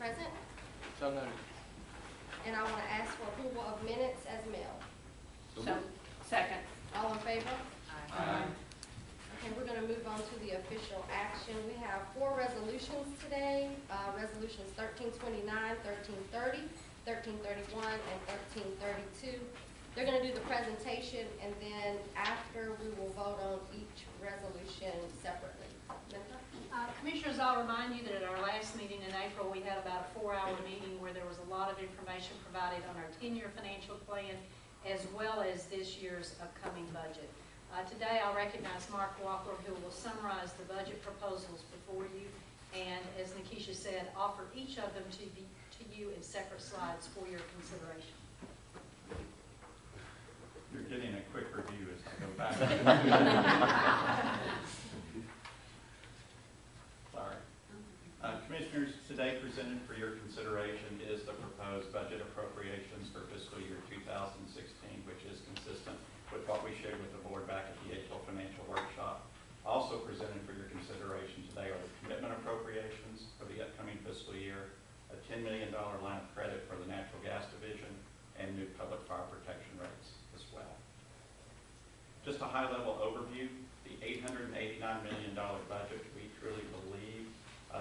present. So noted. And I want to ask for approval of minutes as mailed. Second. All in favor? Aye. Okay, we're going to move on to the official action. We have 4 resolutions today. Resolutions 1329, 1330, 1331, and 1332. They're going to do the presentation, and then after we will vote on each resolution separately. Linda? Commissioners, I'll remind you that at our last meeting in April, we had about a 4-hour meeting where there was a lot of information provided on our 10-year financial plan, as well as this year's upcoming budget. Today, I'll recognize Mark Walker, who will summarize the budget proposals before you, and as Nikisha said, offer each of them to you in separate slides for your consideration. You're getting a quick review as I go back. Sorry. Commissioners, today presented for your consideration is the proposed budget appropriations for fiscal year 2016, which is consistent with what we shared with the board back at the April financial workshop. Also presented for your consideration today are the commitment appropriations for the upcoming fiscal year, a $10 million line of credit for the natural gas division, and new public fire protection rates as well. Just a high-level overview, the $889 million budget we truly believe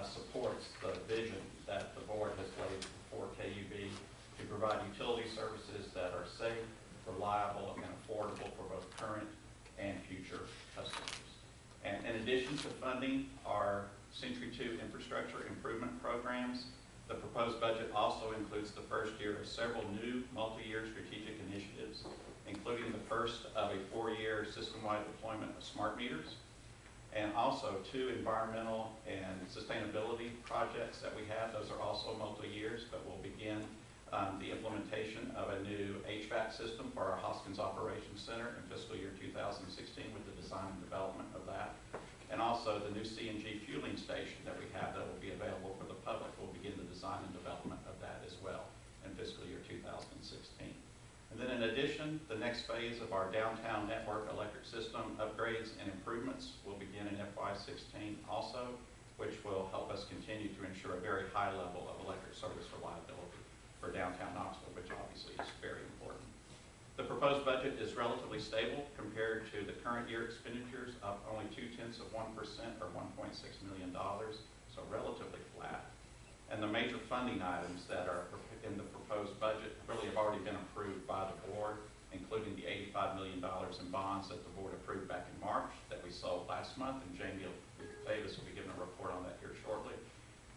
supports the vision that the board has laid before KUB to provide utility services that are safe, reliable, and affordable for both current and future customers. And in addition to funding our Century 2 infrastructure improvement programs, the proposed budget also includes the first year of several new multi-year strategic initiatives, including the first of a 4-year system-wide deployment of smart meters, and also 2 environmental and sustainability projects that we have. Those are also multi-years, but we'll begin the implementation of a new HVAC system for our Hoskins Operations Center in fiscal year 2016 with the design and development of that. And also the new CNG fueling station that we have that will be available for the public. We'll begin the design and development of that as well in fiscal year 2016. And then in addition, the next phase of our downtown network electric system upgrades and improvements will begin in FY16 also, which will help us continue to ensure a very high level of electric service reliability for downtown Knoxville, which obviously is very important. The proposed budget is relatively stable compared to the current year expenditures, up only 0.2% or $1.6 million, so relatively flat. And the major funding items that are in the proposed budget really have already been approved by the board, including the $85 million in bonds that the board approved back in March that we sold last month, and Jamie Davis will be giving a report on that here shortly.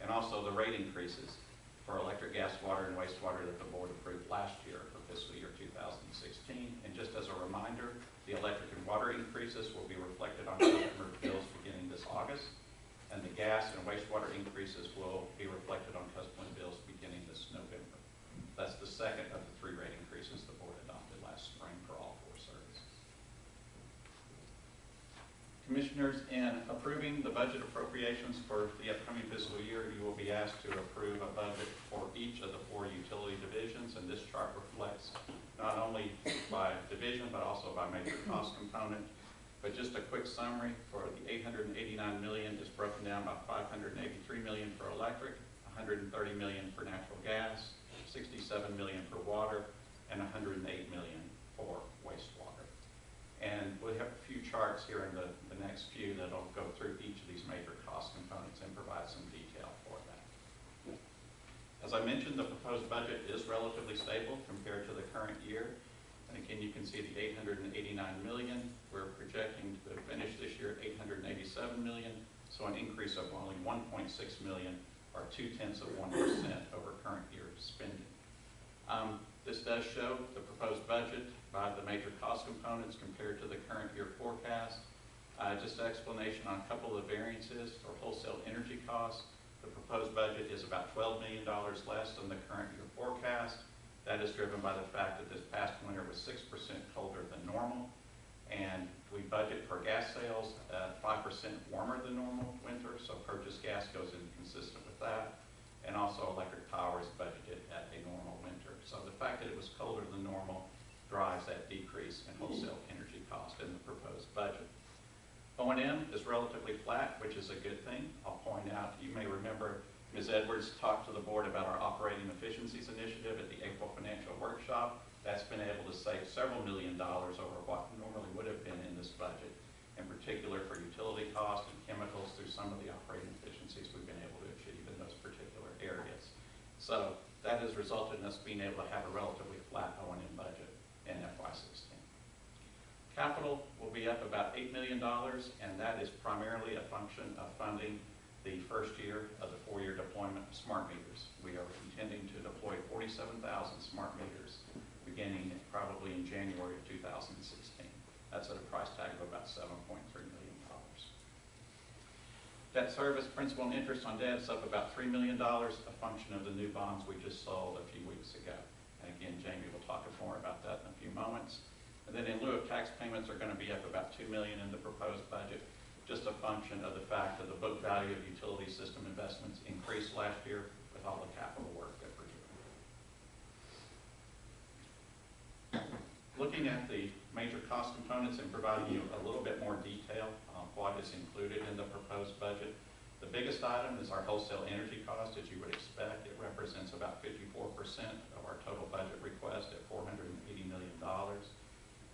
And also the rate increases for electric, gas, water, and wastewater that the board approved last year for fiscal year 2016. And just as a reminder, the electric and water increases will be reflected on customer bills beginning this August, and the gas and wastewater increases will be reflected on customer bills beginning this November. That's the second of the 3 rate increases the board adopted last spring for all 4 services. Commissioners, in approving the budget appropriations for the upcoming fiscal year, you will be asked to approve a budget for each of the 4 utility divisions, and this chart reflects not only by division but also by major cost component. But just a quick summary for the $889 million is broken down by $583 million for electric, $130 million for natural gas, $67 million for water, and $108 million for wastewater. And we have a few charts here in the next few that'll go through each of these major cost components and provide some detail for that. As I mentioned, the proposed budget is relatively stable compared to the current year. And again, you can see the $889 million. We're projecting to finish this year at $887 million, so an increase of only $1.6 million, or 0.2% over current year spending. This does show the proposed budget by the major cost components compared to the current year forecast. Just an explanation on a couple of the variances for wholesale energy costs. The proposed budget is about $12 million less than the current year forecast. That is driven by the fact that this past winter was 6% colder than normal, and we budget for gas sales at 5% warmer than normal winter, so purchased gas goes in consistent with that. And also electric power is budgeted at a normal winter. So the fact that it was colder than normal drives that decrease in wholesale energy cost in the proposed budget. O&M is relatively flat, which is a good thing. I'll point out, you may remember Ms. Edwards talked to the board about our operating efficiencies initiative at the April financial workshop. That's been able to save several $1 million over what normally would have been in this budget, in particular for utility costs and chemicals through some of the operating efficiencies we've been able to achieve in those particular areas. So that has resulted in us being able to have a relatively flat O&M budget in FY16. Capital will be up about $8 million, and that is primarily a function of funding the first year of the 4-year deployment of smart meters. We are intending to deploy 47,000 smart meters beginning probably in January of 2016. That's at a price tag of about $7.3 million. Debt service, principal and interest on debt is up about $3 million, a function of the new bonds we just sold a few weeks ago. And again, Jamie will talk more about that in a few moments. And then in lieu of tax payments are going to be up about $2 million in the proposed budget, just a function of the fact that the book value of utility system investments increased last year with all the capital work that we're doing. Looking at the major cost components and providing you a little bit more detail on what is included in the proposed budget. The biggest item is our wholesale energy cost. As you would expect, it represents about 54% of our total budget request at $480 million.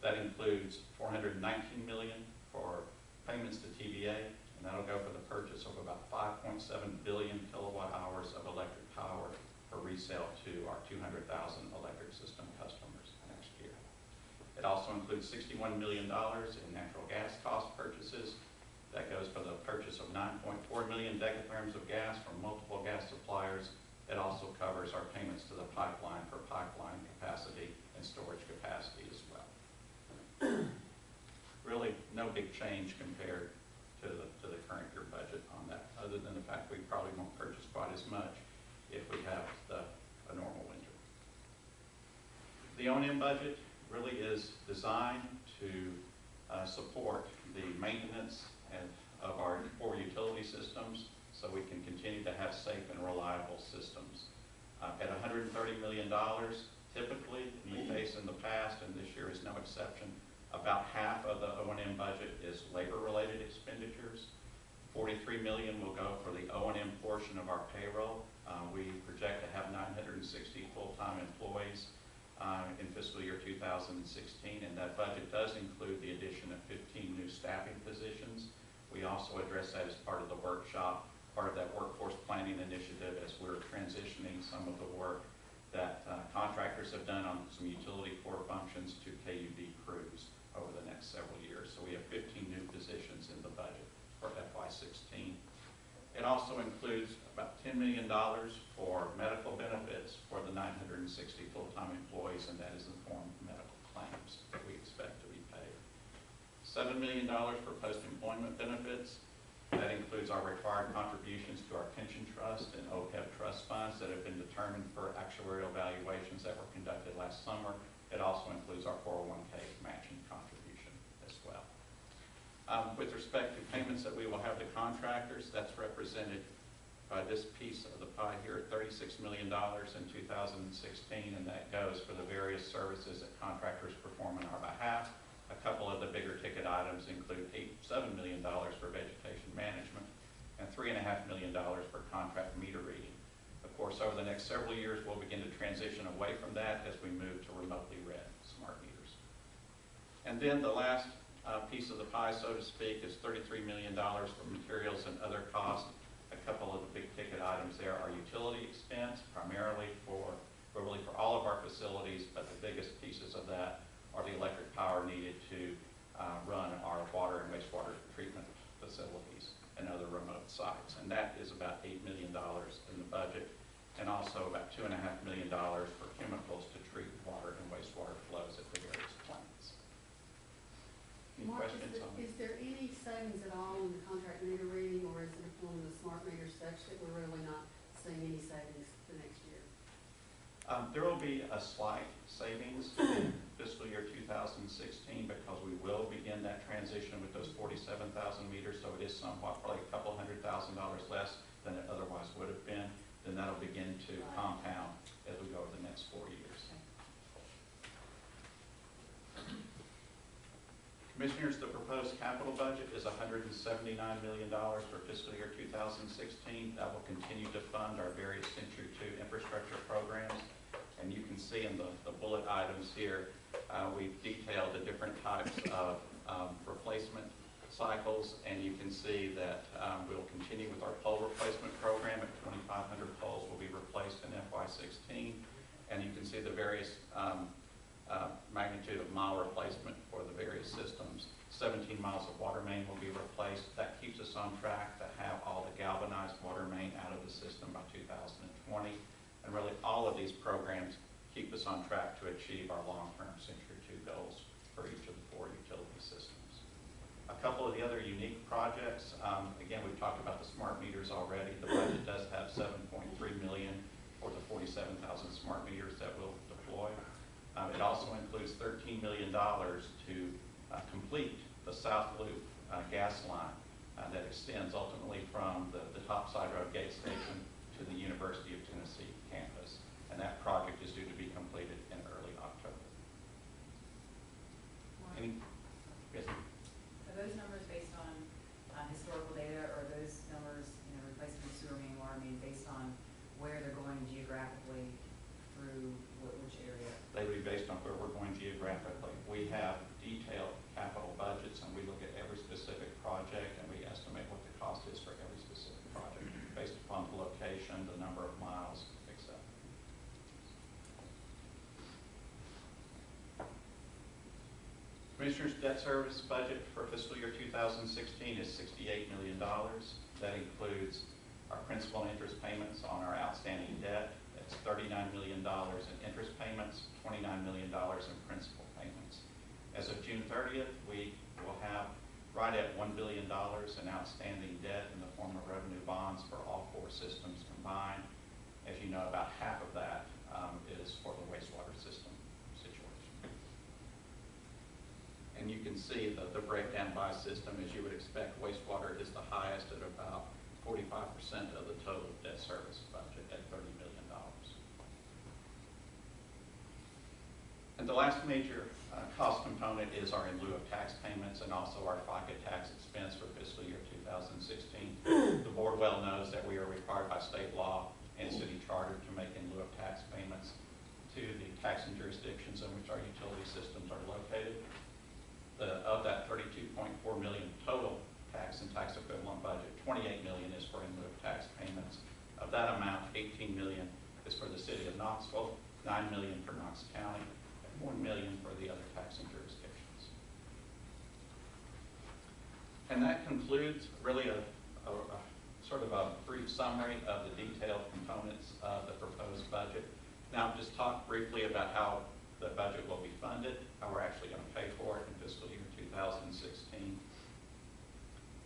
That includes $419 million for payments to TVA, and that'll go for the purchase of about 5.7 billion kilowatt hours of electric power for resale to our 200,000 electric system customers next year. It also includes $61 million in natural gas cost purchases. That goes for the purchase of 9.4 million decatherms of gas from multiple gas suppliers. It also covers our payments to the pipeline for pipeline capacity and storage capacity as well. Really no big change compared to the current year budget on that, other than the fact we probably won't purchase quite as much if we have a normal winter. The O&M budget really is designed to support the maintenance of our 4 utility systems so we can continue to have safe and reliable systems. At $130 million, typically, in the case in the past, and this year is no exception, about half of the O&M budget is labor-related expenditures. $43 million will go for the O&M portion of our payroll. We project to have 960 full-time employees in fiscal year 2016, and that budget does include the addition of 15 new staffing positions. We also address that as part of the workshop, part of that workforce planning initiative as we're transitioning some of the work that contractors have done on some utility core functions to KUB crews over the next several years. So we have 15 new positions in the budget for FY16. It also includes about $10 million for medical benefits for the 960 full-time employees, and that is in the form of medical claims that we expect to be paid. $7 million for post-employment benefits. That includes our required contributions to our pension trust and OPEB trust funds that have been determined for actuarial valuations that were conducted last summer. It also includes our 401k matching contribution as well. With respect to payments that we will have to contractors, that's represented by this piece of the pie here at $36 million in 2016, and that goes for the various services that contractors perform on our behalf. A couple of the bigger ticket items include $7 million for vegetation management and $3.5 million for contract meter reading. Of course, over the next several years, we'll begin to transition away from that as we move to remotely read smart meters. And then the last piece of the pie, so to speak, is $33 million for materials and other costs. A couple of the big ticket items there are utility expense, primarily for all of our facilities, but the biggest pieces of that are the electric power needed to run our water and wastewater treatment facilities and other remote sites. And that is about $8 million in the budget, and also about $2.5 million for chemicals to treat water and wastewater flows at the various plants. Any Mark, questions on that? is there any savings at all in the contract meter reading, or is it on the smart meter such that we're really not seeing any savings the next year? There will be a slight savings in fiscal year 2016 because we will begin that transition with those 47,000 meters, so it is somewhat, probably a couple $100,000 less than it otherwise would have been. Then that'll begin to compound as we go over the next 4 years. Commissioners, the proposed capital budget is $179 million for fiscal year 2016. That will continue to fund our various Century 2 infrastructure programs. And you can see in the bullet items here, we've detailed the different types of replacement cycles, and you can see that we'll continue with our pole replacement program. At 2,500 poles will be replaced in FY16, and you can see the various magnitude of mile replacement for the various systems. 17 miles of water main will be replaced. That keeps us on track to have all the galvanized water main out of the system by 2020. And really, all of these programs keep us on track to achieve our long-term Century 2 goals for each of the 4 utility systems. A couple of the other unique projects, again, we've talked about the smart meters already. The budget does have $7.3 million for the 47,000 smart meters that we'll deploy. It also includes $13 million to complete the South Loop gas line that extends ultimately from the Topside Road Gate Station to the University of Tennessee campus. And that project is due to be completed in early October. Any? Yes. Are those numbers based on historical data, or are those numbers, replacement sewer main, water main, based on where they're going geographically through which area? They would be based on where we're going geographically. We have detailed capital budgets, and we look at every specific project, and we estimate what the cost is for every specific project based upon the location, the number of miles, etc. Commissioners' debt service budget for fiscal year 2016 is $68 million. That includes our principal and interest payments on our outstanding debt. That's $39 million in interest payments, $29 million in principal payments. As of June 30th, we will have right at $1 billion in outstanding debt in the form of revenue bonds for all 4 systems combined. As you know, about half of that is for the wastewater system situation. And you can see the breakdown by system. As you would expect, wastewater is the highest at about 45% of the total debt service budget at $30 million. And the last major cost component is our in lieu of tax payments and also our FICA tax expense for fiscal year 2016. The board well knows that we are required by state law and city charter to make in lieu of tax payments to the taxing jurisdictions in which our utility systems are located. Of that $32.4 million total tax and tax equivalent budget, $28 million is for in lieu of tax payments. Of that amount, $18 million is for the city of Knoxville, $9 million for Knox County, and $1 million for the other taxing jurisdictions. And that concludes really a sort of a brief summary of the detailed components of the proposed budget. Now, just talk briefly about how the budget will be funded, how we're actually going to pay for it in fiscal year 2016.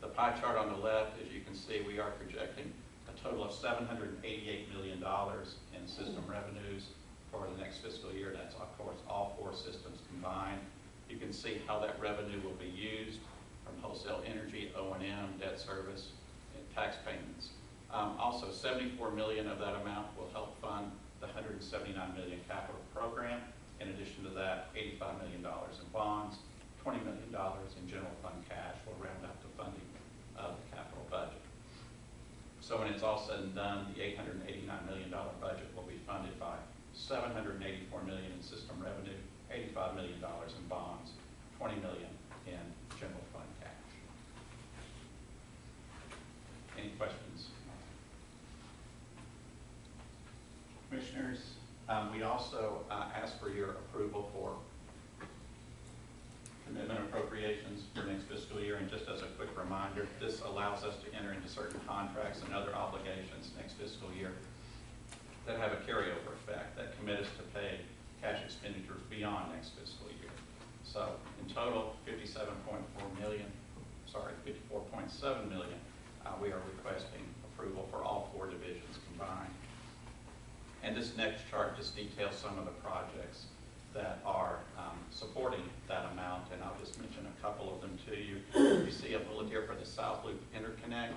The pie chart on the left, as you can see, we are projecting a total of $788 million in system revenues for the next fiscal year. That's, of course, all 4 systems combined. You can see how that revenue will be used from wholesale energy, O&M, debt service, and tax payments. Also, $74 million of that amount will help fund the $179 million capital program. In addition to that, $85 million in bonds, $20 million in general fund cash will round out the funding of the capital budget. So when it's all said and done, the $889 million budget will be funded by $784 million in system revenue, $85 million in bonds, $20 million in general fund cash. Any questions? Commissioners, we also ask for your approval for commitment appropriations for next fiscal year. And just as a quick reminder, this allows us to enter into certain contracts and other obligations next fiscal year that have a carryover effect that commit us to pay cash expenditures beyond next fiscal year. So in total, $54.7 million, we are requesting approval for all 4 divisions combined. And this next chart just details some of the projects that are supporting that amount, and I'll just mention a couple of them to you. You see a bullet here for the South Loop Interconnect.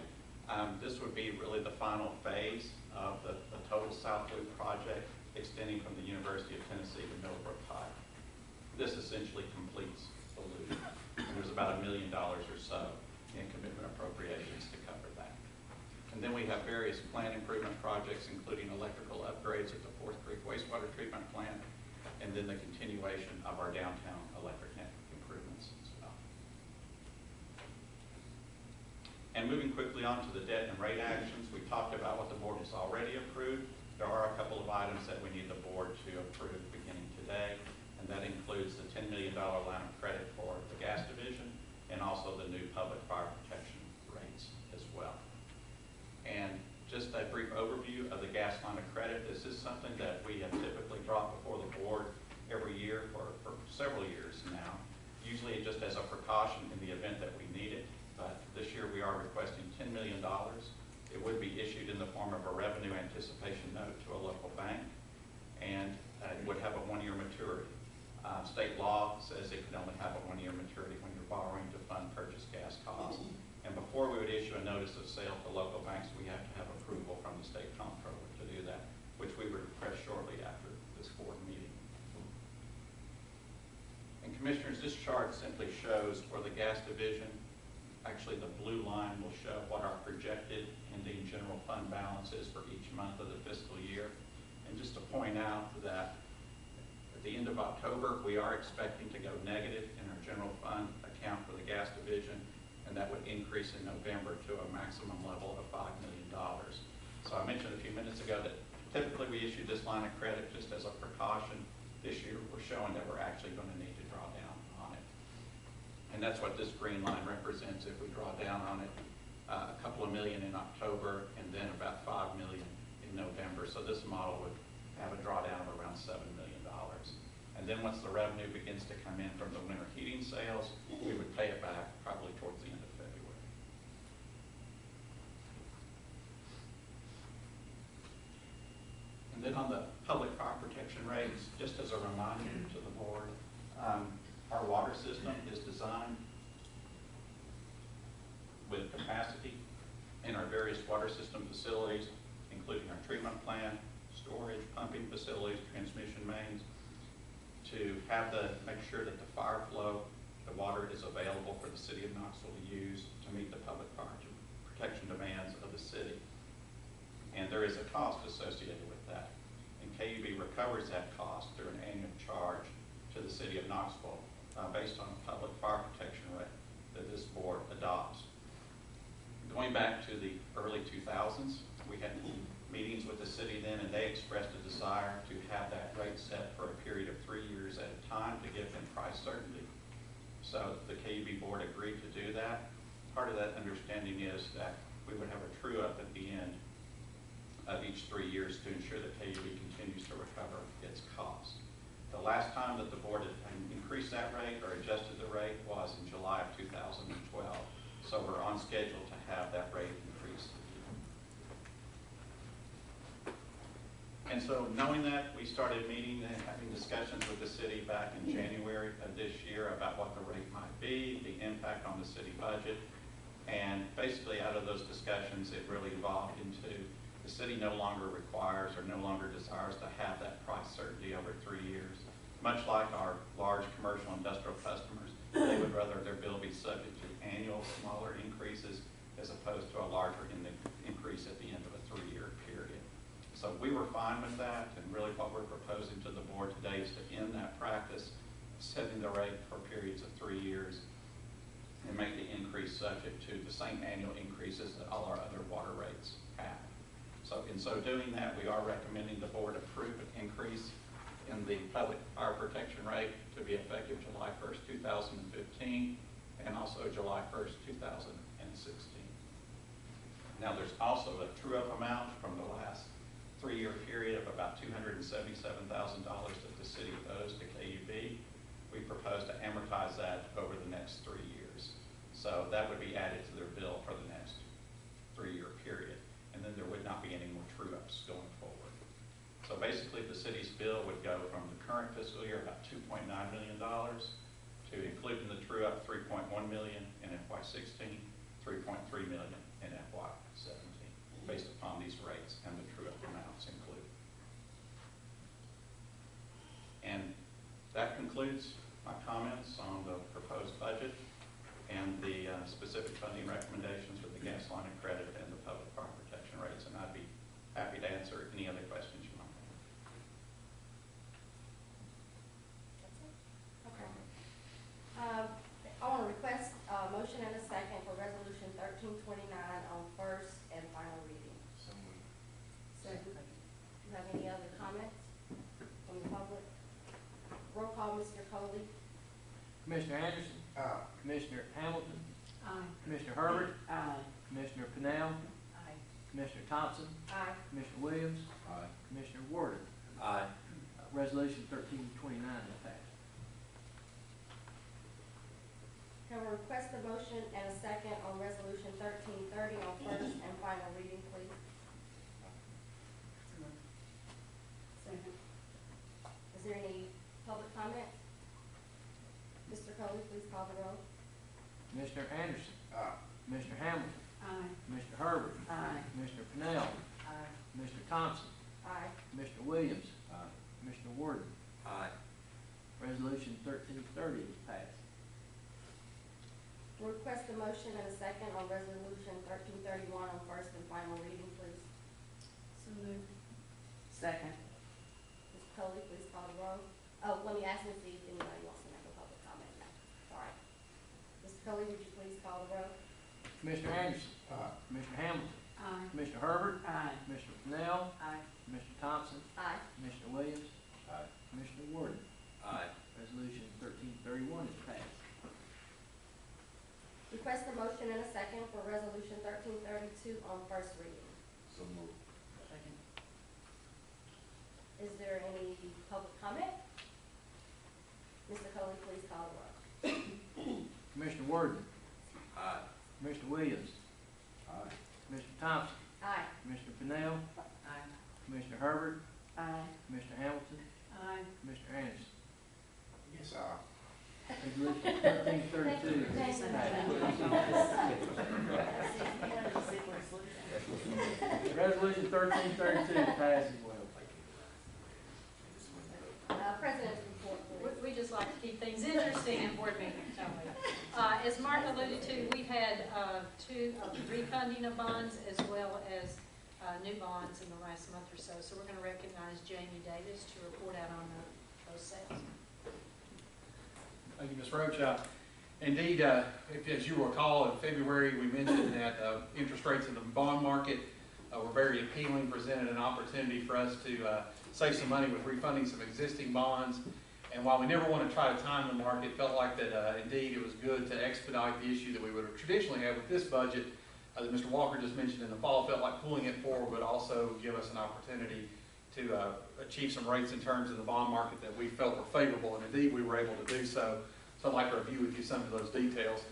This would be really the final phase of the total South Loop project, extending from the University of Tennessee to Millbrook High. This essentially completes the loop. And there's about $1 million or so in commitment appropriations to cover that. And then we have various plant improvement projects, including electrical upgrades at the Fourth Creek wastewater treatment plant, and then the continuation of our downtown electric net improvements as well. And moving quickly on to the debt and rate actions, we talked about what the board has already approved. There are a couple of items that we need the board to approve beginning today, and that includes the $10 million line of credit for the gas division and also the new public fire protection rates as well. And just a brief overview of the gas line of credit. This is something that we have typically brought before the board every year for several years now, usually just as a precaution in the event that we need it. But this year we are requesting $10 million. It would be issued in the form of a revenue anticipation note to a local bank, and it would have a one-year maturity. State law says it can only have a one-year maturity when you're borrowing to fund purchase gas costs. And before we would issue a notice of sale to local banks, we have to have approval from the state comptroller to do that, which we would request shortly after this board meeting. And commissioners, this chart simply shows for the gas division, actually the blue line will show what our projected ending general fund balance is for each month of the fiscal year. And just to point out that at the end of October, we are expecting to go negative in our general fund account for the gas division, and that would increase in November to a maximum level of $5 million. So I mentioned a few minutes ago that typically we issue this line of credit just as a precaution. This year we're showing that we're actually going to need to draw down on it. And that's what this green line represents if we draw down on it. A couple of million in October and then about $5 million in November. So this model would have a drawdown of around $7 million. And then once the revenue begins to come in from the winter heating sales, we would pay it back probably towards the end of February. And then on the public fire protection rates, just as a reminder to the board, our water system is designed with capacity in our various water system facilities, including our treatment plant, storage, pumping facilities, transmission mains, to make sure that the fire flow, the water is available for the city of Knoxville to use to meet the public fire protection demands of the city. And there is a cost associated with that. And KUB recovers that cost through an annual charge to the city of Knoxville based on the public fire protection rate that this board adopts. Going back to the early 2000s, we had meetings with the city then, and they expressed a desire to have that rate set for a period of 3 years at a time to give them price certainty. So the KUB board agreed to do that. Part of that understanding is that we would have a true up at the end of each 3 years to ensure that KUB continues to recover its costs. The last time that the board had increased that rate or adjusted the rate was in July of 2012. So we're on schedule to have that rate increased. And so knowing that, we started meeting and having discussions with the city back in January of this year about what the rate might be, the impact on the city budget. And basically out of those discussions, it really evolved into the city no longer requires or no longer desires to have that price certainty over 3 years. Much like our large commercial industrial customers, they would rather their bill be subject to annual smaller increases as opposed to a larger increase at the end of a 3-year period. So we were fine with that, and really what we're proposing to the board today is to end that practice, setting the rate for periods of 3 years, and make the increase subject to the same annual increases that all our other water rates have. So in so doing that, we are recommending the board approve an increase in the public fire protection rate to be effective July 1st, 2015, and also July 1st, 2016. Now there's also a true-up amount from the last 3-year period of about $277,000 that the city owes to KUB. We propose to amortize that over the next 3 years. So that would be added to their bill for the next 3-year period. And then there would not be any more true-ups going forward. So basically the city's bill would go from the current fiscal year about $2.9 million to, including the true-up, $3.1 million in FY16, $3.3 million in FY17, based upon these rates and the true-up amounts included. And that concludes my comments on the proposed budget. and the specific funding recommendations for the gas line of credit and the public fire protection rates. And I'd be happy to answer any other questions you might have. That's it? Okay. I want to request a motion and a second for Resolution 1329 on first and final reading. Second. Do you have any other comments from the public? Roll call, Mr. Coley. Commissioner Anderson. Aye. Commissioner Hamilton. Aye. Commissioner Herbert. Aye. Commissioner Pennell. Aye. Commissioner Thompson. Aye. Commissioner Williams. Aye. Commissioner Warden. Aye. Resolution 1329 is passed. Can we request a motion and a second on Resolution 1330 on first and final reading, please? So moved. Second. Is there any public comment? Mr. Coley, please call the roll. Commissioner Anderson. Aye. Commissioner Hamilton. Aye. Commissioner Herbert. Aye. Commissioner Pennell. Aye. Commissioner Thompson. Aye. Commissioner Williams. Aye. Commissioner Warden. Aye. Resolution 1330 is passed. Request a motion and a second on Resolution 1331 on first and final reading, please. So moved. Second. Mr. Coley, please call the roll. Oh, let me ask and see if anybody wants to make a public comment now. Sorry. Mr. Coley, would you please call the roll? Commissioner Anderson. Aye. Commissioner Hamilton. Aye. Commissioner Herbert. Aye. Commissioner Pennell. Aye. Commissioner Thompson. Aye. Commissioner Williams. Aye. Commissioner Warden. Aye. Resolution 1331 is passed. Request a motion and a second for Resolution 1332 on first reading. So moved. Second. Is there any public comment? Mr. Coley, please call the roll. Commissioner Warden. Aye. Commissioner Williams. Aye. Commissioner Thompson. Aye. Commissioner Pennell. Aye. Commissioner Herbert. Aye. Commissioner Hamilton. Aye. Commissioner Anderson. Yes, aye. Resolution 1332 is passed. Resolution 1332 passes well. President's report, please. We just like to keep things interesting in board meetings, don't we? As Mark alluded to, we've had two refunding of bonds as well as new bonds in the last month or so. So we're going to recognize Jamie Davis to report out on those sales. Thank you, Ms. Roach. Indeed, as you recall, in February, we mentioned that interest rates in the bond market were very appealing, presented an opportunity for us to save some money with refunding some existing bonds. And while we never want to try to time the market, felt like that indeed it was good to expedite the issue that we would have traditionally had with this budget that Mr. Walker just mentioned in the fall. Felt like pulling it forward would also give us an opportunity to achieve some rates in terms of the bond market that we felt were favorable, and indeed we were able to do so. So I'd like to review with you some of those details.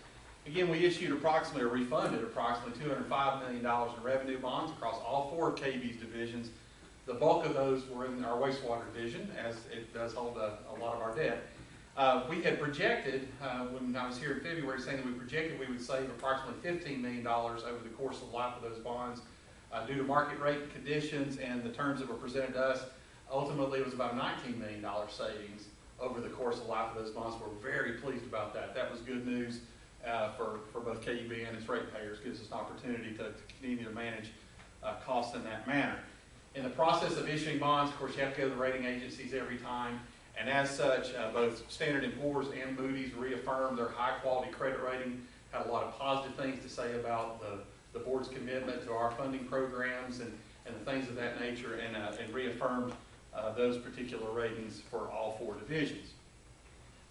Again, we issued approximately, or refunded approximately $205 million in revenue bonds across all four of KUB's divisions. The bulk of those were in our wastewater division, as it does hold a lot of our debt. We had projected, when I was here in February, saying that we projected we would save approximately $15 million over the course of the life of those bonds due to market rate conditions and the terms that were presented to us. Ultimately, it was about a $19 million savings over the course of the life of those bonds. We're very pleased about that. That was good news for both KUB and its ratepayers. Gives us an opportunity to continue to manage costs in that manner. In the process of issuing bonds, of course, you have to go to the rating agencies every time. And as such, both Standard & Poor's and Moody's reaffirmed their high-quality credit rating, had a lot of positive things to say about the board's commitment to our funding programs and the things of that nature, and reaffirmed those particular ratings for all four divisions.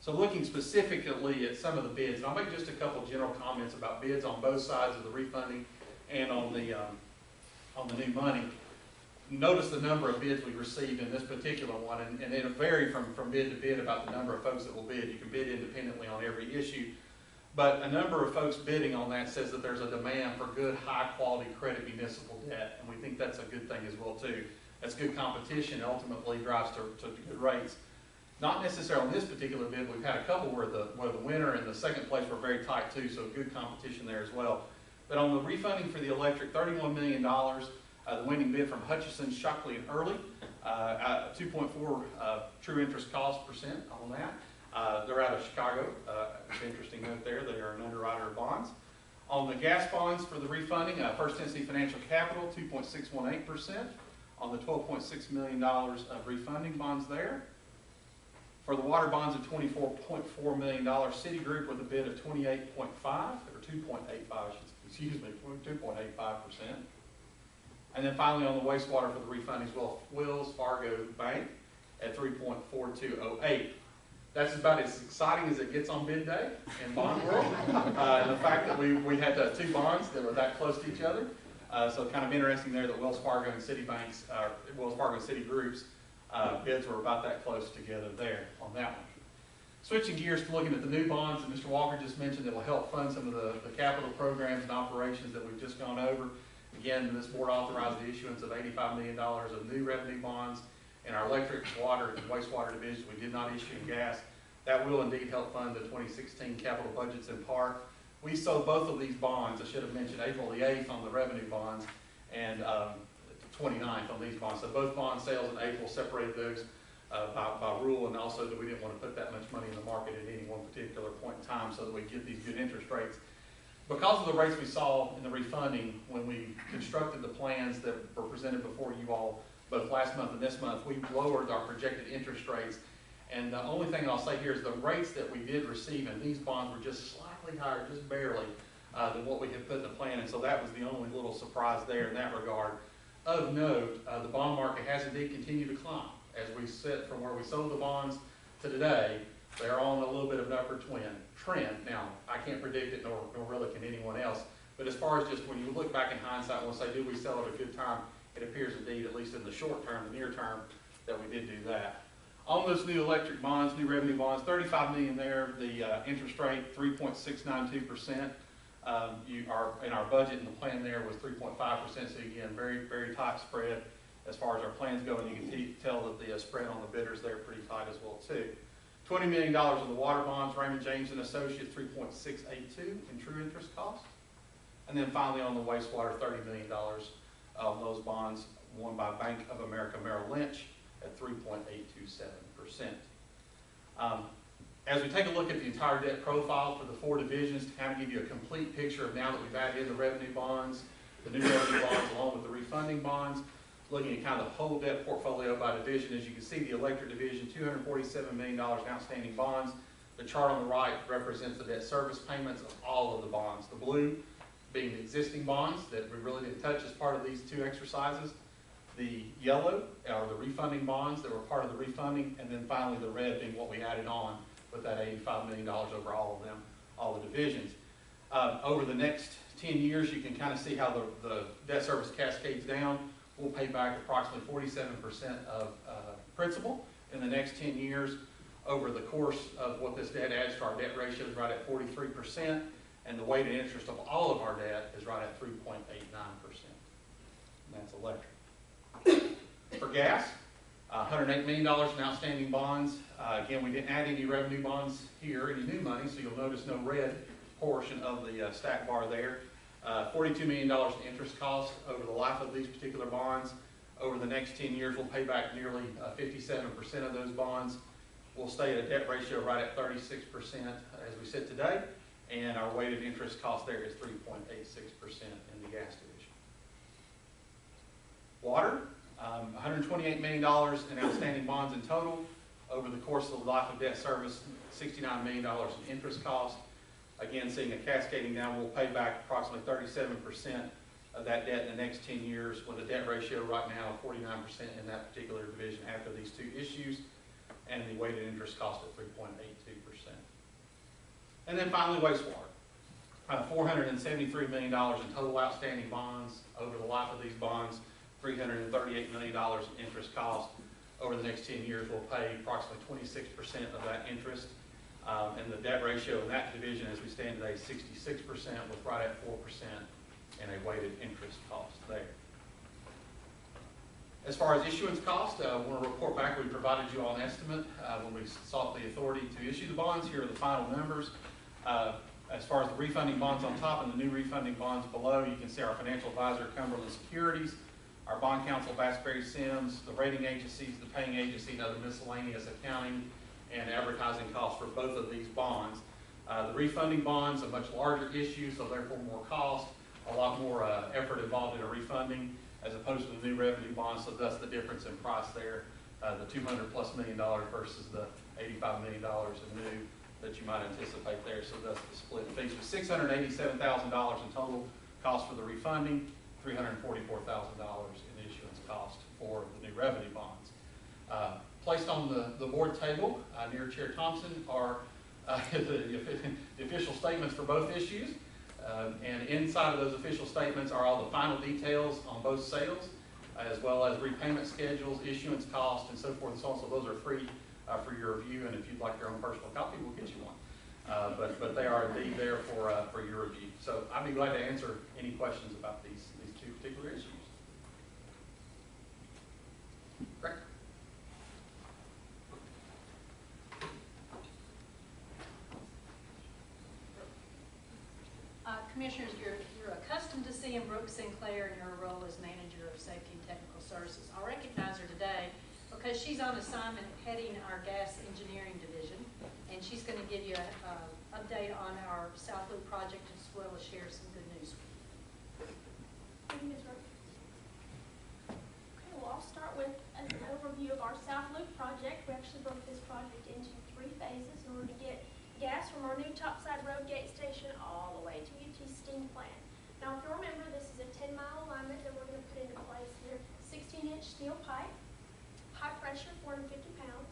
So looking specifically at some of the bids, and I'll make just a couple general comments about bids on both sides of the refunding and on the new money. Notice the number of bids we received in this particular one, and it'll vary from bid to bid about the number of folks that will bid. You can bid independently on every issue, but a number of folks bidding on that says that there's a demand for good, high-quality credit municipal debt, and we think that's a good thing as well, too. That's good competition, and ultimately drives to good rates. Not necessarily on this particular bid. We've had a couple where the winner and the second place were very tight, too, so good competition there as well. But on the refunding for the electric, $31 million, the winning bid from Hutchison, Shockley, and Early, 2.4 true interest cost % on that. They're out of Chicago. It's interesting note there, they are an underwriter of bonds. On the gas bonds for the refunding, First Tennessee Financial Capital, 2.618%. On the $12.6 million of refunding bonds there. For the water bonds of $24.4 million, Citigroup with a bid of 28.5, or 2.85, excuse me, 2.85%. And then finally on the wastewater for the refundings, Wells Fargo Bank at 3.4208. That's about as exciting as it gets on bid day in bond world. And the fact that we had two bonds that were that close to each other. So kind of interesting there that Wells Fargo and Citibank's, Wells Fargo and Citigroup's bids were about that close together there on that one. Switching gears to looking at the new bonds that Mr. Walker just mentioned that will help fund some of the capital programs and operations that we've just gone over. Again, this board authorized the issuance of $85 million of new revenue bonds in our electric, water, and wastewater divisions. We did not issue in gas. That will indeed help fund the 2016 capital budgets in part. We sold both of these bonds, I should have mentioned April the 8th on the revenue bonds and the 29th on these bonds. So both bond sales in April separated those by rule, and also that we didn't want to put that much money in the market at any one particular point in time so that we get these good interest rates. Because of the rates we saw in the refunding when we constructed the plans that were presented before you all both last month and this month, we lowered our projected interest rates. And the only thing I'll say here is the rates that we did receive in these bonds were just slightly higher, just barely, than what we had put in the plan. And so that was the only little surprise there in that regard. Of note, the bond market has indeed continued to climb. As we sit from where we sold the bonds to today, they're on a little bit of an upward trend. Now, I can't predict it, nor really can anyone else. But as far as just when you look back in hindsight and say, do we sell at a good time? It appears indeed, at least in the short term, the near term, that we did do that. On those new electric bonds, new revenue bonds, $35 million there. The interest rate, 3.692%. In our budget and the plan there was 3.5%. So again, very, very tight spread as far as our plans go. And you can tell that the spread on the bidders there pretty tight as well too. $20 million of the water bonds, Raymond James and Associates, 3.682 in true interest cost. And then finally on the wastewater, $30 million of those bonds, won by Bank of America Merrill Lynch at 3.827%. As we take a look at the entire debt profile for the four divisions to kind of give you a complete picture of now that we've added in the revenue bonds, the new revenue bonds along with the refunding bonds, looking at kind of the whole debt portfolio by division. As you can see, the electric division, $247 million in outstanding bonds. The chart on the right represents the debt service payments of all of the bonds. The blue being the existing bonds that we really didn't touch as part of these two exercises. The yellow are the refunding bonds that were part of the refunding, and then finally the red being what we added on with that $85 million over all of them, all the divisions. Over the next 10 years, you can kind of see how the debt service cascades down. We'll pay back approximately 47% of principal in the next 10 years. Over the course of what this debt adds to our debt ratio is right at 43%, and the weighted interest of all of our debt is right at 3.89%. And that's electric. For gas, $108 million in outstanding bonds. Again, we didn't add any revenue bonds here, any new money, so you'll notice no red portion of the stack bar there. $42 million in interest costs over the life of these particular bonds. Over the next 10 years, we'll pay back nearly 57% of those bonds. We'll stay at a debt ratio right at 36% as we sit today, and our weighted interest cost there is 3.86% in the gas division. Water, $128 million in outstanding bonds in total. Over the course of the life of debt service, $69 million in interest cost. Again, seeing a cascading down, we'll pay back approximately 37% of that debt in the next 10 years with a debt ratio right now of 49% in that particular division after these two issues, and the weighted interest cost at 3.82%. And then finally, wastewater. $473 million in total outstanding bonds. Over the life of these bonds, $338 million in interest cost. Over the next 10 years, we'll pay approximately 26% of that interest. And the debt ratio in that division as we stand today is 66% with right at 4% and a weighted interest cost there. As far as issuance cost, I want to report back we provided you all an estimate when we sought the authority to issue the bonds. Here are the final numbers. As far as the refunding bonds on top and the new refunding bonds below, you can see our financial advisor, Cumberland Securities, our bond counsel, Bass Berry Sims, the rating agencies, the paying agency, and other miscellaneous accounting and advertising costs for both of these bonds. The refunding bond's a much larger issue, so therefore more cost, a lot more effort involved in a refunding as opposed to the new revenue bond, so that's the difference in price there. The $200+ million versus the $85 million in new that you might anticipate there, so that's the split. Fees was $687,000 in total cost for the refunding, $344,000 in issuance cost for the new revenue bonds. Placed on the board table near Chair Thompson are the official statements for both issues. And inside of those official statements are all the final details on both sales, as well as repayment schedules, issuance costs, and so forth and so on. So those are free for your review, and if you'd like your own personal copy, we'll get you one. But they are indeed there for your review. So I'd be glad to answer any questions about these two particular issues. Great. Commissioners, you're accustomed to seeing Brooke Sinclair in her role as Manager of Safety and Technical Services. I'll recognize her today because she's on assignment heading our gas engineering division, and she's going to give you an update on our South Loop project as well as share some good news. Thank you, Ms. Brooke. Okay, well, I'll start with an overview of our South Loop project. We actually broke this project into 3 phases in order to get gas from our new topside road gate station all the way to UT steam plant. Now, if you remember, this is a 10-mile alignment that we're going to put into place here. 16-inch steel pipe, high pressure, 450 pounds.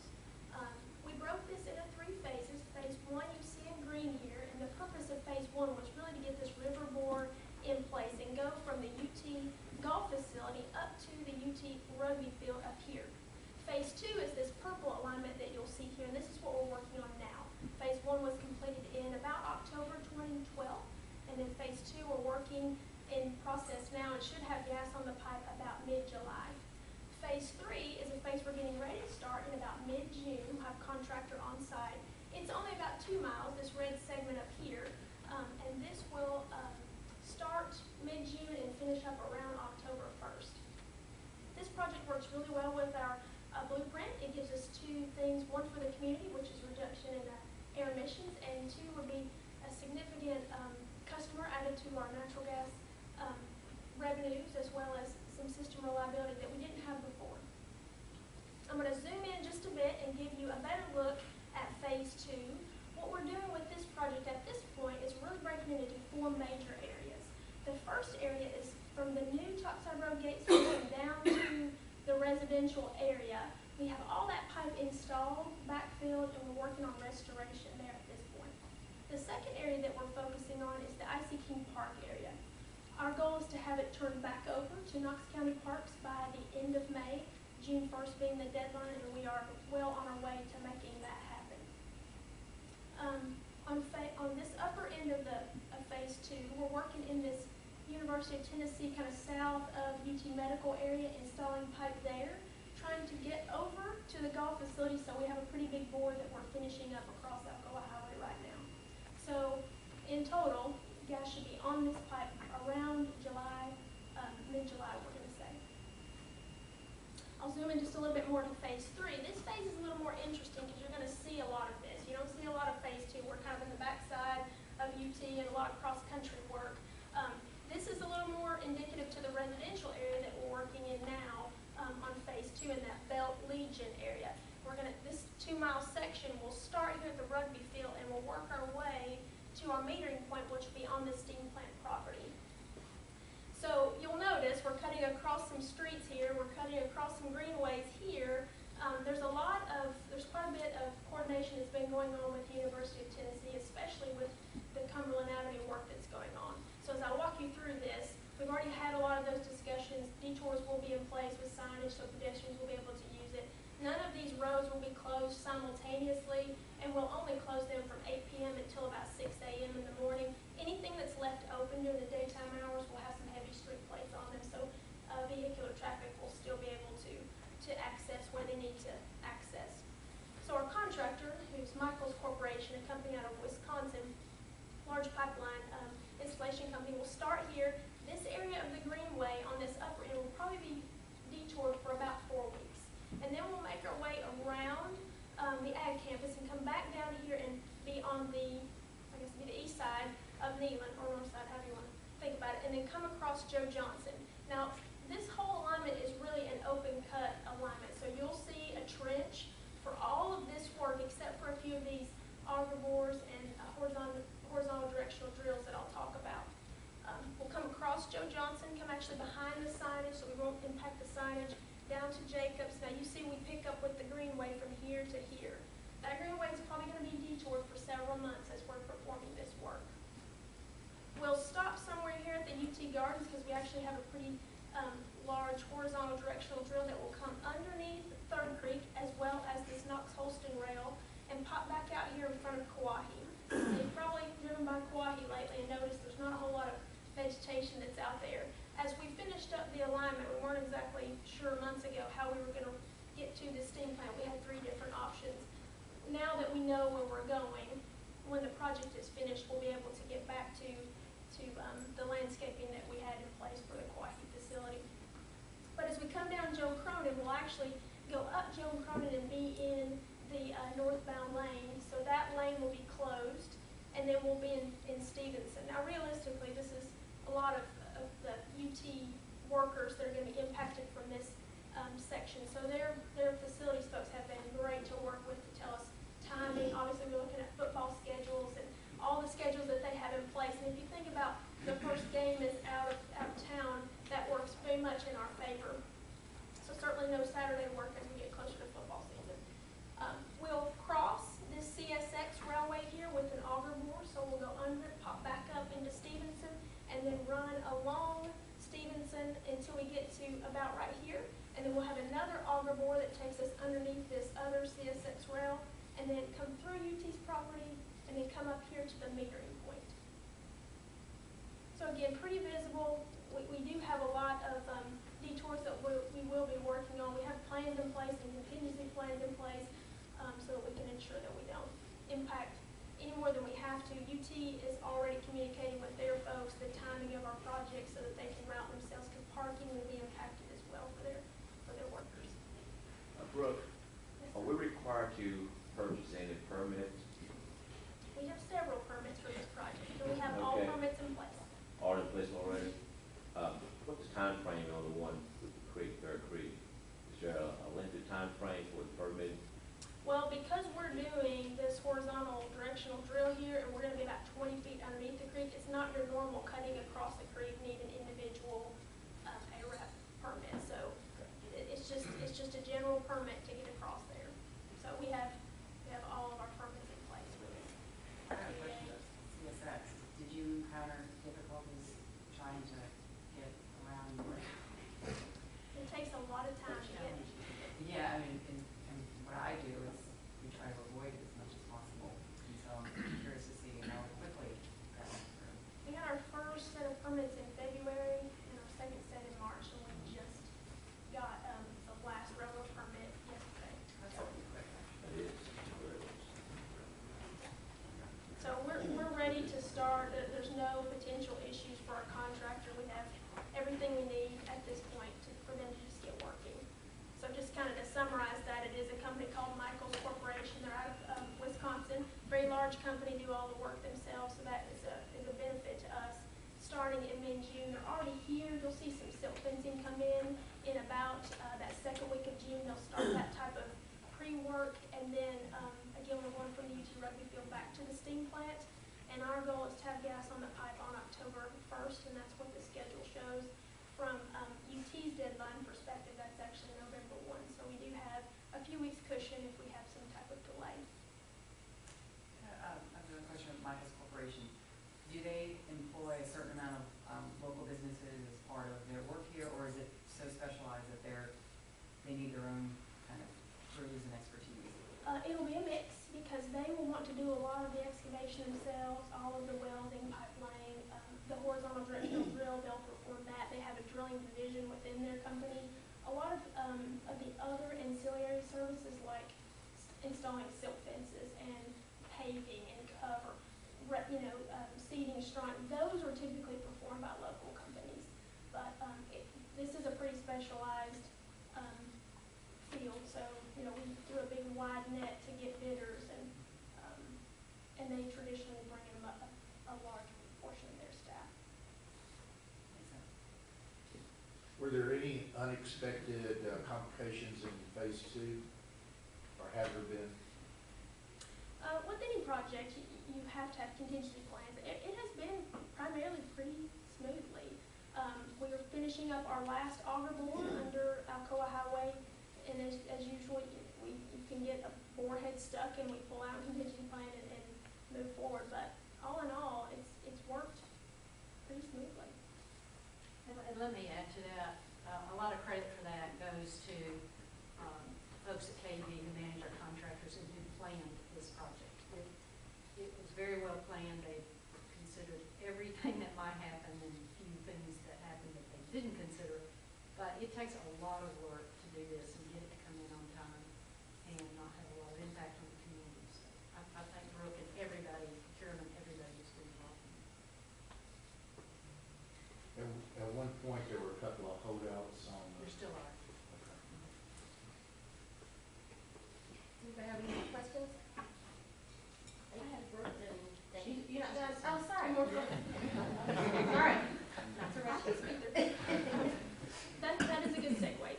We broke this into 3 phases. Phase 1 you see in green here, and the purpose of phase 1 was really to get this river bore in place and go from the UT golf facility up to the UT rugby field up here. Phase 2 is this purple alignment that you'll see here, and this is what we're working on now. Phase 1 was completed in about October 2012, and then phase 2 we're working in process now and should have gas on the pipe about mid-July. Phase 3 is a phase we're getting ready to start in about mid-June. We'll have contractor on site. It's only about 2 miles, this red segment up here, and this will start mid-June and finish up around October 1st. This project works really well with our blueprint. It gives us 2 things, one for the community, which is reduction in air emissions, and 2 would be a significant customer added to our natural gas revenues, as well as some system reliability that we didn't have before. I'm going to zoom in just a bit and give you a better look at phase 2. What we're doing with this project at this point is really breaking it into 4 major areas. The first area is from the new topside road gate station down to the residential area. We have all that pipe installed, backfilled, and we're working on restoration there at this point. The second area that we're focusing on is the I.C. King Park area. Our goal is to have it turned back over to Knox County Parks by the end of May, June 1st being the deadline, and we are well on our way to making that happen. On this upper end of phase 2, we're working in this University of Tennessee kind of south of UT Medical area, installing pipe there, trying to get over to the golf facility, so we have a pretty big board that we're finishing up across Alcoa Highway right now. So in total, gas should be on this pipe around July, mid-July, we're going to say. I'll zoom in just a little bit more to phase 3. This phase is a little more interesting because you're going to see a lot of this. You don't see a lot of phase 2. We're kind of in the backside of UT and a lot of cross-country work. This is a little more indicative to the residential area that we're working in now on phase 2 in that Belt Legion area. This 2-mile section will start here at the rugby field and we'll work our way to our metering point, which will be on the steam plant property. So you'll notice we're cutting across some streets here, we're cutting across some greenways here. There's quite a bit of coordination that's been going on with the University of Tennessee, especially with the Cumberland Avenue work that's going on. So as I walk you through this, we've already had a lot of those discussions. Detours will be in place with signage so pedestrians will be able to use it. None of these roads will be closed simultaneously, and we'll only close them from 8 p.m. until about 6 a.m. in the morning. Anything that's left open during the daytime hours will have some heavy street plates on them, so vehicular traffic will still be able to access where they need to access. So our contractor, who's Michael's Corporation, a company out of Wisconsin, large pipeline installation company, will start here. This area of the greenway on this upper end will probably be detoured for about 4 weeks. And then we'll make our way around the ag campus and come back down here and be on the, I of Neyland, or north side, however you want to think about it, and then come across Joe Johnson. Now, this whole alignment is really an open cut alignment, so you'll see a trench for all of this work except for a few of these auger bores and horizontal directional drills that I'll talk about. We'll come across Joe Johnson, come actually behind the signage, so we won't impact the signage, down to Jacobs. Now you see we pick up with the greenway from here to here. That greenway is probably going to be detoured for several months as we're performing this work. We'll stop somewhere here at the UT Gardens because we actually have a pretty large horizontal directional drill that will come underneath Third Creek as well as this Knox Holston rail and pop back out here in front of Kauai. You've probably driven by Kauai lately and noticed there's not a whole lot of vegetation that's out there. As we finished up the alignment, we weren't exactly sure months ago how we were going to get to the steam plant. We had 3 different options. Now that we know where we're going, when the project is finished, we'll be able to get back to the landscaping that we had in place for the Kauai facility. But as we come down Joe Cronin, we'll actually go up Joe Cronin and be in the northbound lane. So that lane will be closed, and then we'll be in Stevenson. Now, realistically, this is a lot of the UT workers that are going to be impacted from this section. So their facilities folks have been great to work with to tell us timing. Obviously, we're looking at football schedules and all the schedules that they have in place. And if you think about the first game is out of town, that works very much in our favor. So certainly no Saturday work as we get closer to football season. We'll cross this CSX railway here with an auger bore, so we'll go under it, pop back up into Stevenson, and then run along Stevenson until we get to about right here. And then we'll have another auger bore that takes us underneath this other CSX rail, and then come through UT's property, and then come up here to the metering point. So again, pretty visible. We do have a lot of detours that we will be working on. We have plans in place and contingency plans in place so that we can ensure that we don't impact any more than we have to. UT is already communicating with their folks the timing of our projects so that they can route themselves, because parking will be impacted as well for their workers. Brooke, Yes, are sir. we required to purchase any permits? We have several permits for this project, so we have all Okay. permits in place. All in place already? What's the time frame on the one with the creek, Third Creek? Is there a lengthy time frame for the permit? Well, because we're doing this horizontal directional drill here, and we're gonna be about 20 feet underneath the creek, it's not your normal cutting across the creek, need an individual AREP permit. So it's just a general permit to get across there. So we have all of our permits in place for this. I have a question of CSX. Did you encounter difficulties trying to get around? It takes a lot of time to get. Yeah, I mean, and what I do is we try to avoid it as much as possible. And so I'm curious to see how quickly that went through. We got our first set of permits in February and our second set in March, and we just got the last railroad permit yesterday. That's all quick. It is. So we're ready to start. There's no potential issues for our contractor. We have everything we need at this point for them to just get working. So just kind of to summarize that, it is a company called Michael's Corporation. They're out of Wisconsin. Very large company, do all the work themselves, so that is a benefit to us. Starting in mid-June, they're already here. You'll see some silk fencing come in about that second week of June. They'll start that type of pre-work, and then again, we're going from the UT rugby field back to the steam plant. And our goal is to have gas on the pipe on October 1st, and that's what the schedule shows. From UT's deadline perspective, that's actually November 1. So we do have a few weeks cushion if we have some type of delay. I have a question of Michael's Corporation. Do they employ a certain amount of local businesses as part of their work here, or is it so specialized that they need their own kind of crews and expertise? It'll be a mix because they will want to do a lot of the excavation themselves, all of the welding, pipeline, the horizontal directional drill, they'll perform that. They have a drilling division within their company. A lot of the other ancillary services like installing silk fences and paving and cover, seeding, striping, those are typically performed by local companies. But this is a pretty specialized field, so we do a big wide net to get bidders, and they traditionally bring in a large unexpected complications in phase two? Or have there been? With any project, you have to have contingency plans. It has been primarily pretty smoothly. We are finishing up our last auger bore under Alcoa Highway, and as usual, you can get a bore head stuck, and we pull out a contingency plan and move forward. But all in all, it's worked pretty smoothly. And let me add to that, a lot of credit for that goes to folks at KUB who manage our contractors and who planned this project. It was very well planned. They considered everything that might happen and a few things that happened that they didn't consider. But it takes a lot of work to do this and get it to come in on time and not have a lot of impact on the community. So I thank Brooke and everybody, procurement, everybody that's been involved in it. At one point, there were a couple of holdouts on. There still are. Anybody have any more questions? I had Brooke and Dave. You're not supposed to. Oh, sorry. Sorry. Not to rush this. That is a good segue.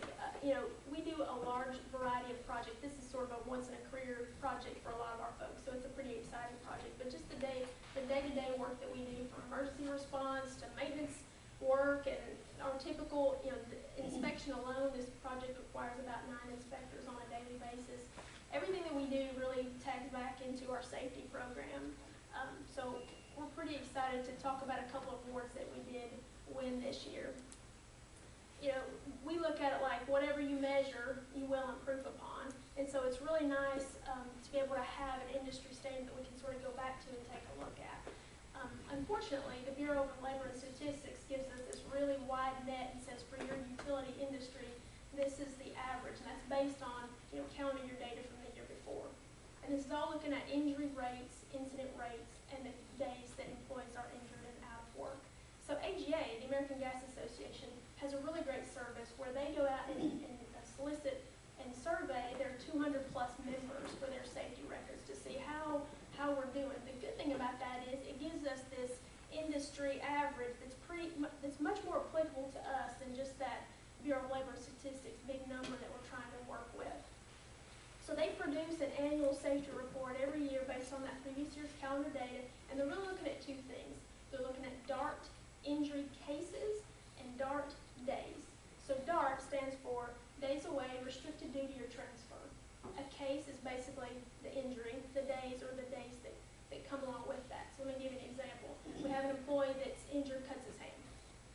We do a large variety of projects. This is sort of a once-in-a-career project for a lot of our folks, so it's a pretty exciting project. But just the day-to-day work that we do, from emergency response to maintenance work and our typical, the inspection alone, this project requires about 9 inspectors on a daily basis. Everything that we do really tags back into our safety program. So we're pretty excited to talk about a couple of awards that we did win this year. We look at it like whatever you measure, you will improve upon. And so it's really nice to be able to have an industry standard that we can sort of go back to and take a look at. Unfortunately, the Bureau of Labor and Statistics gives us this really wide net and says for your utility industry, this is the average, and that's based on calendar year data from the year before. And this is all looking at injury rates, incident rates, and the days that employees are injured and out of work. So AGA, the American Gas Association, has a really great service where they go out and solicit and survey their 200 plus members for their safety records to see how we're doing. The good thing about that is it gives us this industry average that's much more applicable to us than just that Bureau of Labor and Statistics big number that we're trying to work with. So they produce an annual safety report every year based on that previous year's calendar data, and they're really looking at 2 things. They're looking at DART injury cases and DART days. So DART stands for days away, restricted duty or transfer. A case is basically the injury, the days or the days that come along with that. So let me give you an example. We have an employee that's injured, cuts his hand.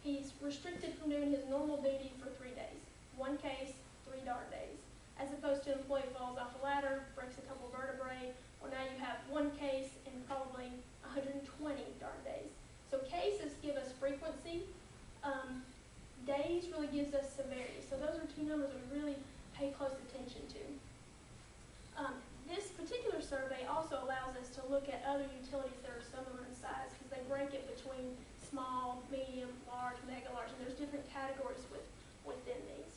He's restricted from doing his normal duty for 3 days. 1 case, 3 DART days. As opposed to an employee falls off a ladder, breaks a couple vertebrae, well now you have 1 case and probably 120 DART days. So cases give us frequency. Days really gives us severity. So those are 2 numbers that we really pay close attention to. This particular survey also allows us to look at other utilities that are similar in size because they break it between small, medium, large, mega large, and there's different categories within these.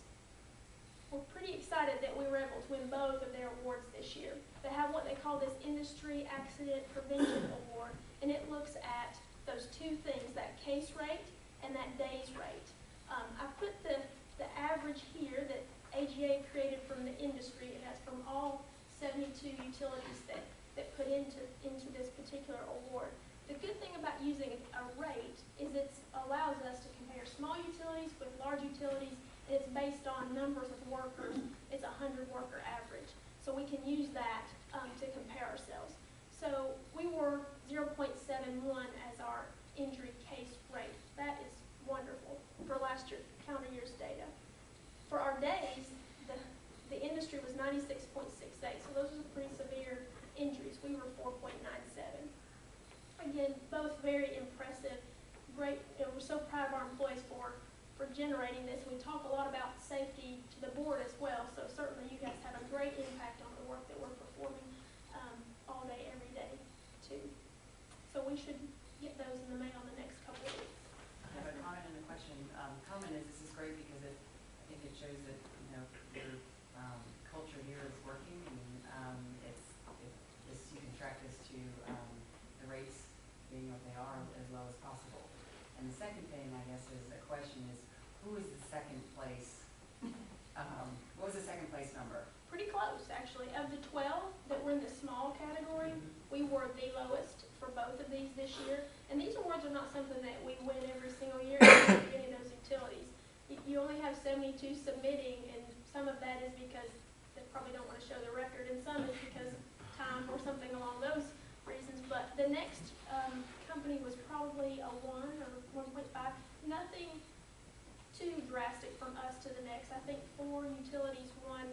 We're pretty excited that we were able to win both of their awards this year. They have what they call this Industry Accident Prevention Award, and it looks at those 2 things, that case rate and that days rate. I put the average here that AGA created from the industry. It has from all 72 utilities that put into this particular award. The good thing about using a rate is it allows us to compare small utilities with large utilities, and it's based on numbers of workers. It's a 100 worker average. So we can use that to compare ourselves. So we were 0.71 as our injury case rate. That is wonderful for last year, calendar year's data. For our days, the industry was 96.68, so those are pretty severe injuries. We were 4.97. Again, both very impressive, great. We're so proud of our employees for generating this. We talk a lot about safety to the board as well, so certainly you guys have a great impact on the work that we're performing all day, every day, too. So we should get those in the mail in the next couple of weeks. I have a comment and a question. Comment is this is great because I think it shows that your culture here is working, and you can track this to the rates being what they are as low as possible. And the second thing, I guess, is a question is who is the second place What was the second place number? Pretty close, actually. Of the 12 that were in the small category, we were the lowest for both of these this year. And these awards are not something that we win every single year in any of those utilities. You only have 72 submitting, and some of that is because they probably don't want to show the record, and some is because time or something along those reasons. But the next company was probably a 1 or 1.5. Nothing too drastic from us to the next. I think 4 utilities won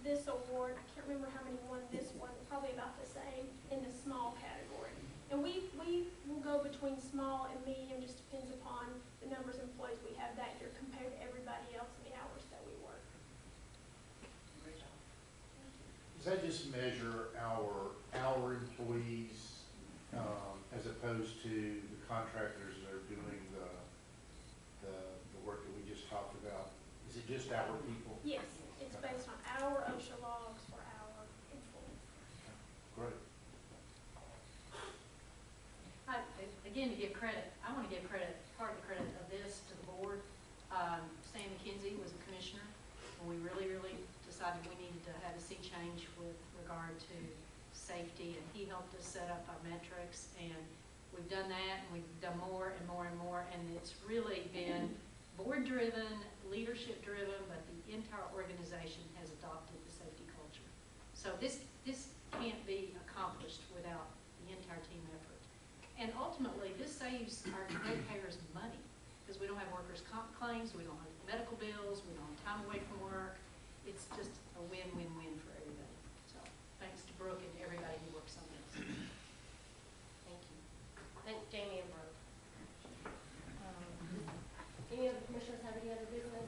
this award. I can't remember how many won this one, probably about the same in the small category. And we will go between small and medium, just depends upon the numbers of employees we have that year compared to everybody else and the hours that we work. Great job. Does that just measure our employees, as opposed to the contractors that are doing the work that we just talked about? Is it just our people? Yes, it's based on our OSHA logs for our employees. Great. Again, to give credit, I want to give credit, part of the credit of this to the board. Sam McKenzie was a commissioner when we really decided we needed to have a sea change with regard to safety, and he helped us set up our metrics, and we've done that, and we've done more and more and more, and it's really been board-driven, leadership-driven, but the entire organization has adopted the safety culture. So this can't be accomplished without the entire team effort. And ultimately, this saves our ratepayers money, because we don't have workers' comp claims, we don't have medical bills, we don't have time away from work. It's just a win-win-win for everybody. So thanks to Brooke and everybody who works on this. Thank you. Thank Jamie and Brooke. Any other commissioners have any other business?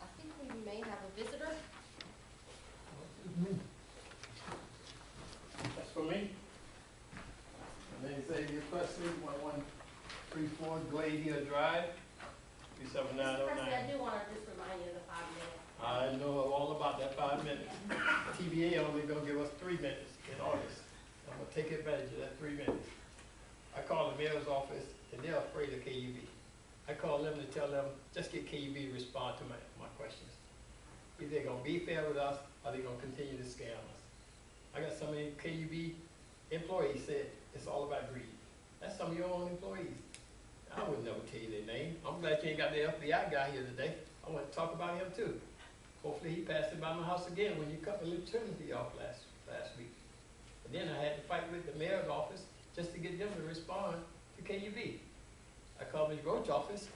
I think we may have a visitor. That's for me. My name is Xavier Presley, 1134 Glade Hill Drive, Mr. Presley, I 37909. do want to just remind you of the 5 minutes. I know all about that 5 minutes. TVA only gonna give us 3 minutes in August. I'm gonna take advantage of that 3 minutes. I called the mayor's office and they're afraid of KUB. I called them to tell them, just get KUB to respond to my questions. Either they're gonna be fair with us or they're gonna continue to scam us. I got so many KUB employees said it's all about greed. That's some of your own employees. I would never tell you their name. I'm glad you ain't got the FBI guy here today. I want to talk about him too. Hopefully he passed it by my house again when you cut the Trinity off last week. And then I had to fight with the mayor's office just to get them to respond to KUB. I called Ms. Roach's office,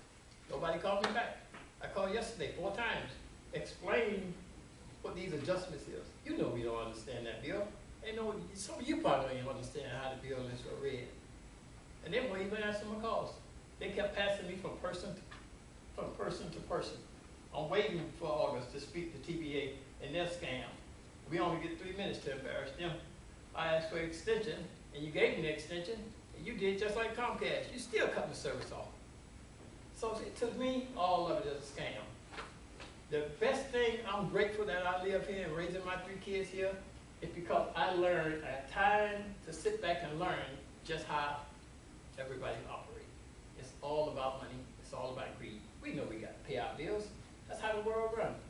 nobody called me back. I called yesterday 4 times, explaining what these adjustments is. You know we don't understand that bill. And no, some of you probably don't even understand how the bill is read. And they won't even answer my calls. They kept passing me from person to person. I'm waiting for August to speak to TBA, and they're scam. We only get 3 minutes to embarrass them. I asked for an extension, and you gave me the extension, and you did just like Comcast. You still cut the service off. So to me, all of it is a scam. The best thing, I'm grateful that I live here and raising my 3 kids here, is because I learned, I had time to sit back and learn just how everybody operates. It's all about money. It's all about greed. We know we got to pay our bills. That's how the world runs.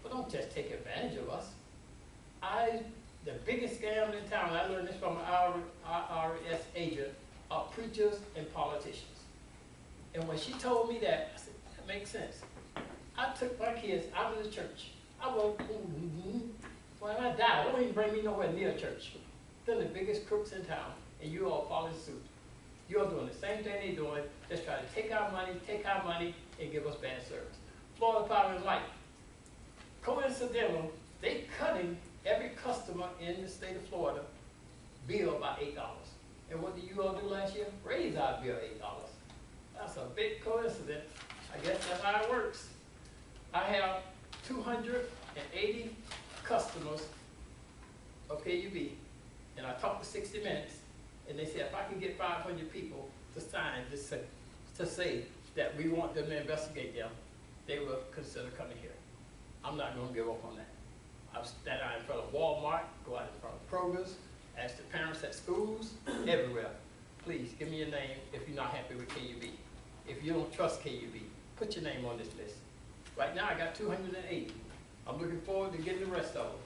But don't just take advantage of us. The biggest scam in town, I learned this from an IRS agent, are preachers and politicians. And when she told me that, I said, that makes sense. I took my kids out of the church. When I die, don't even bring me nowhere near church. They're the biggest crooks in town, and you all follow suit. You're doing the same thing they're doing, just try to take our money, and give us bad service. Florida Power and Light. Coincidental, they cutting every customer in the state of Florida bill by $8. And what did you all do last year? Raise our bill $8. That's a big coincidence. I guess that's how it works. I have 280 customers of KUB, and I talked for 60 minutes, and they said if I can get 500 people to sign to say that we want them to investigate them, they will consider coming here. I'm not going to give up on that. I'll stand out in front of Walmart, go out in front of Kroger's, ask the parents at schools, everywhere. Please give me your name if you're not happy with KUB. If you don't trust KUB, put your name on this list. Right now, I got 280. I'm looking forward to getting the rest of them.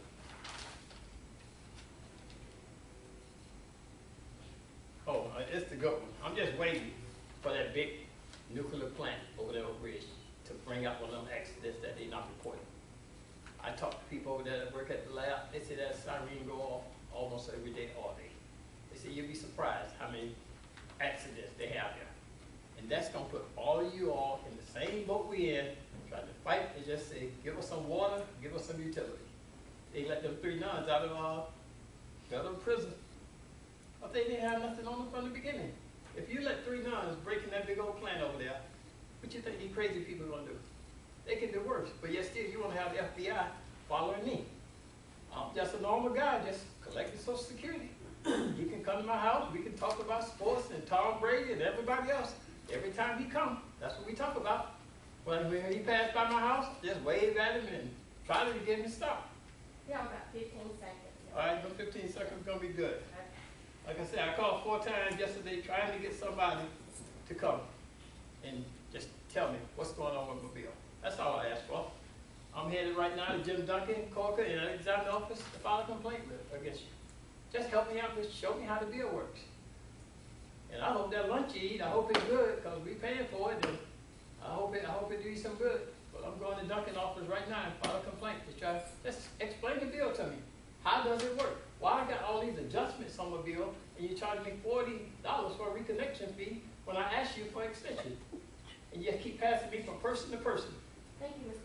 Oh, it's the good one. I'm just waiting for that big nuclear plant over there over Bridge to bring out one of them accidents that they not reporting. I talk to people over there that work at the lab. They say that siren go off almost every day, all day. They say you'll be surprised how many accidents they have here. And that's gonna put all of you all in the same boat we in, trying to fight and just say, give us some water, give us some utility. They let them 3 nuns out of federal prison. I think they had nothing on them from the beginning. If you let 3 nuns break in that big old plant over there, what you think these crazy people gonna do? They can do worse, but yet still you wanna have the FBI following me. I'm just a normal guy, just collecting Social Security. You can come to my house, we can talk about sports and Tom Brady and everybody else. Every time he come, that's what we talk about. When he passed by my house, just wave at him and try to get him to stop. We have about 15 seconds. All right, the 15 seconds is gonna be good. Like I said, I called 4 times yesterday trying to get somebody to come and just tell me what's going on with my bill. That's all I asked for. I'm headed right now to Jim Duncan, Corker, in the examining office to file a complaint against you. Just help me out, just show me how the bill works. And I hope that lunch you eat, I hope it's good, because we paying for it, and I hope it do you some good. But I'm going to Duncan office right now and file a complaint to try, just explain the bill to me. How does it work? Why I got all these adjustments on my bill, and you charge me $40 for a reconnection fee when I ask you for extension? And you keep passing me from person to person. Thank you, Mr.